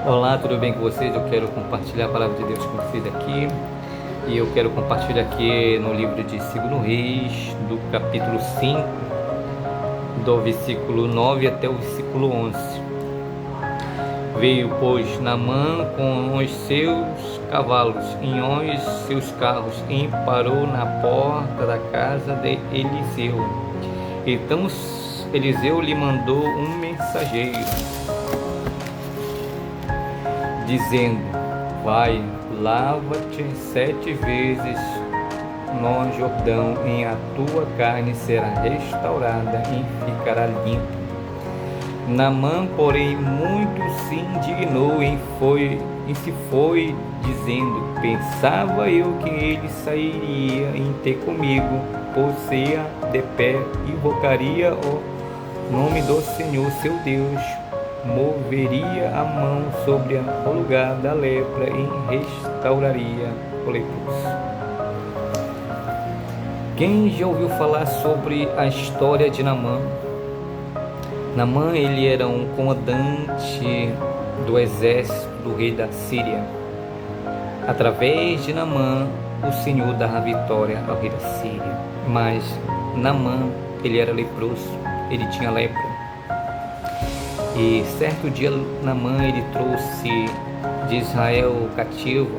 Olá, tudo bem com vocês? Eu quero compartilhar a palavra de Deus com vocês aqui. E eu quero compartilhar aqui no livro de 2 Reis, do capítulo 5, do versículo 9 até o versículo 11. Veio, pois, Naamã com os seus cavalos e os seus carros e parou na porta da casa de Eliseu. Então Eliseu lhe mandou um mensageiro, dizendo: vai, lava-te 7 vezes no Jordão, e a tua carne será restaurada e ficará limpa. Naamã, porém, muito se indignou e se foi, dizendo: pensava eu que ele sairia em ter comigo, pôs-se de pé, invocaria o nome do Senhor seu Deus, moveria a mão sobre o lugar da lepra e restauraria o leproso. Quem já ouviu falar sobre a história de Naamã? Naamã, ele era um comandante do exército do rei da Síria. Através de Naamã, o Senhor dava vitória ao rei da Síria. Mas Naamã, ele era leproso, ele tinha lepra. E certo dia Naamã, ele trouxe de Israel cativa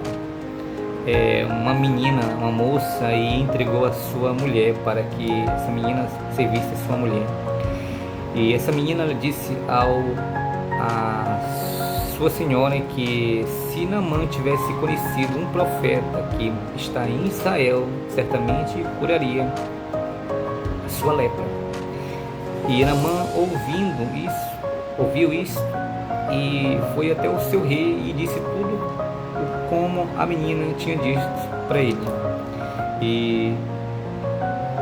uma menina, uma moça, e entregou a sua mulher para que essa menina servisse a sua mulher. E essa menina disse a sua senhora que se Naamã tivesse conhecido um profeta que está em Israel, certamente curaria a sua lepra. E Naamã, ouviu isso e foi até o seu rei e disse tudo como a menina tinha dito para ele. E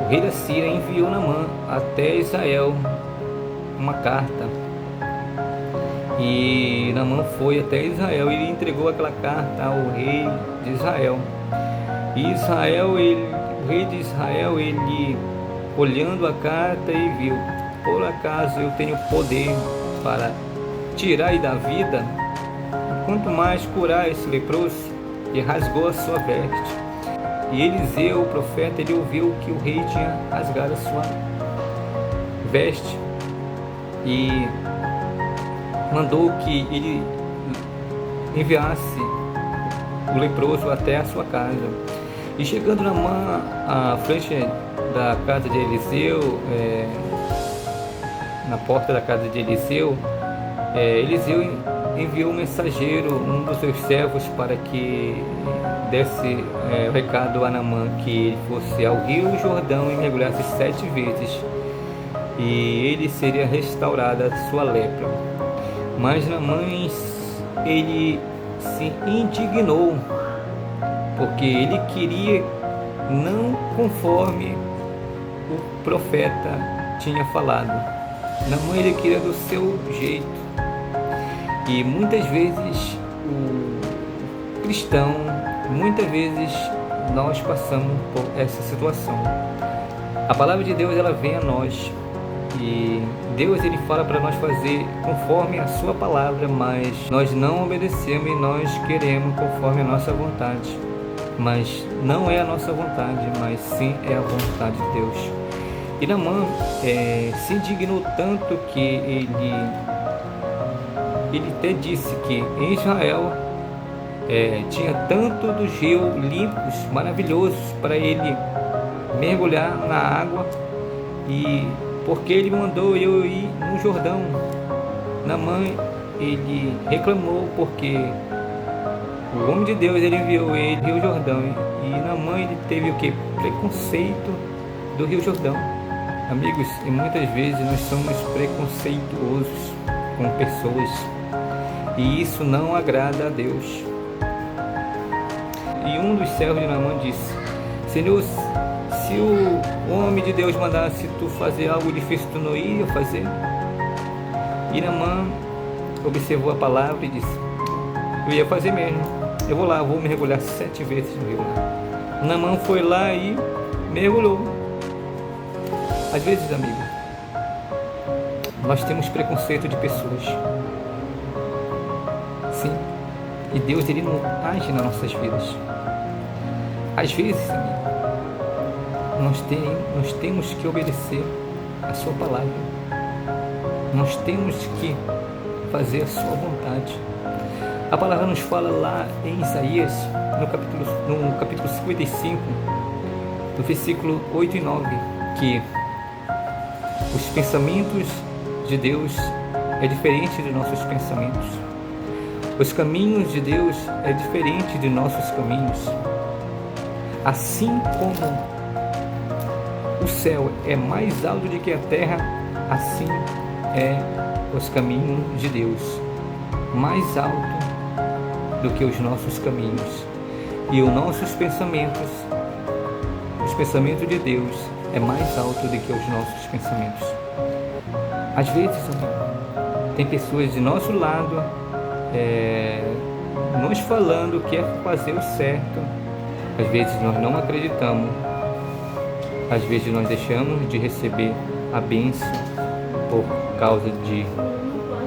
o rei da Síria enviou Naamã até Israel uma carta, e Naamã foi até Israel e entregou aquela carta ao rei de Israel. E o rei de Israel, ele olhando a carta e viu: por acaso eu tenho poder para tirar da vida, quanto mais curar esse leproso? E rasgou a sua veste. E Eliseu, o profeta, ele ouviu que o rei tinha rasgado a sua veste e mandou que ele enviasse o leproso até a sua casa. E chegando Naamã à frente da casa de Eliseu, na porta da casa de Eliseu, Eliseu enviou um mensageiro, um dos seus servos, para que desse o recado a Naamã, que ele fosse ao rio Jordão e mergulhasse 7 vezes, e ele seria restaurada a sua lepra. Mas Naamã, ele se indignou, porque ele queria não conforme o profeta tinha falado. Naamã, ele queria do seu jeito. E muitas vezes o cristão, muitas vezes nós passamos por essa situação. A palavra de Deus, ela vem a nós, e Deus, ele fala para nós fazer conforme a sua palavra, mas nós não obedecemos e nós queremos conforme a nossa vontade. Mas não é a nossa vontade, mas sim é a vontade de Deus. E Naamã se indignou tanto que ele até disse que em Israel tinha tanto dos rios limpos, maravilhosos, para ele mergulhar na água, e porque ele mandou eu ir no Jordão. Naamã, ele reclamou porque o homem de Deus, ele enviou ele ao Rio Jordão, e Naamã, ele teve o que? Preconceito do Rio Jordão. Amigos, e muitas vezes nós somos preconceituosos com pessoas, e isso não agrada a Deus. E um dos servos de Naamã disse: Senhor, se o homem de Deus mandasse tu fazer algo difícil, tu não ia fazer? E Naamã observou a palavra e disse: eu ia fazer mesmo, eu vou lá, vou mergulhar 7 vezes no rio. Naamã foi lá e mergulhou. Às vezes, amigo, nós temos preconceito de pessoas. Sim. E Deus, Ele não age nas nossas vidas. Às vezes, amigo, nós temos que obedecer a Sua palavra. Nós temos que fazer a Sua vontade. A palavra nos fala lá em Isaías, no capítulo 55, do versículo 8 e 9, que os pensamentos de Deus é diferente de nossos pensamentos. Os caminhos de Deus é diferente de nossos caminhos. Assim como o céu é mais alto do que a terra, assim é os caminhos de Deus, mais alto do que os nossos caminhos. E os nossos pensamentos, os pensamentos de Deus é mais alto do que os nossos pensamentos. Às vezes, tem pessoas de nosso lado nos falando que é fazer o certo. Às vezes nós não acreditamos. Às vezes nós deixamos de receber a bênção por causa de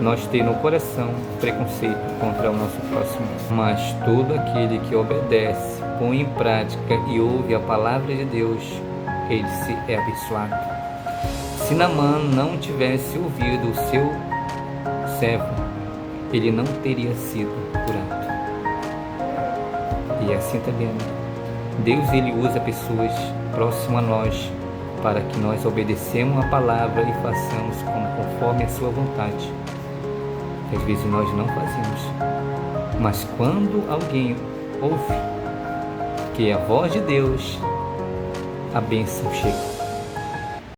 nós ter no coração preconceito contra o nosso próximo. Mas todo aquele que obedece, põe em prática e ouve a palavra de Deus, ele é abençoado. Se Naamã não tivesse ouvido o seu servo, ele não teria sido curado. E assim também, Deus, Ele usa pessoas próximas a nós para que nós obedecemos a palavra e façamos conforme a sua vontade. Às vezes nós não fazemos, mas quando alguém ouve que é a voz de Deus, a bênção chega.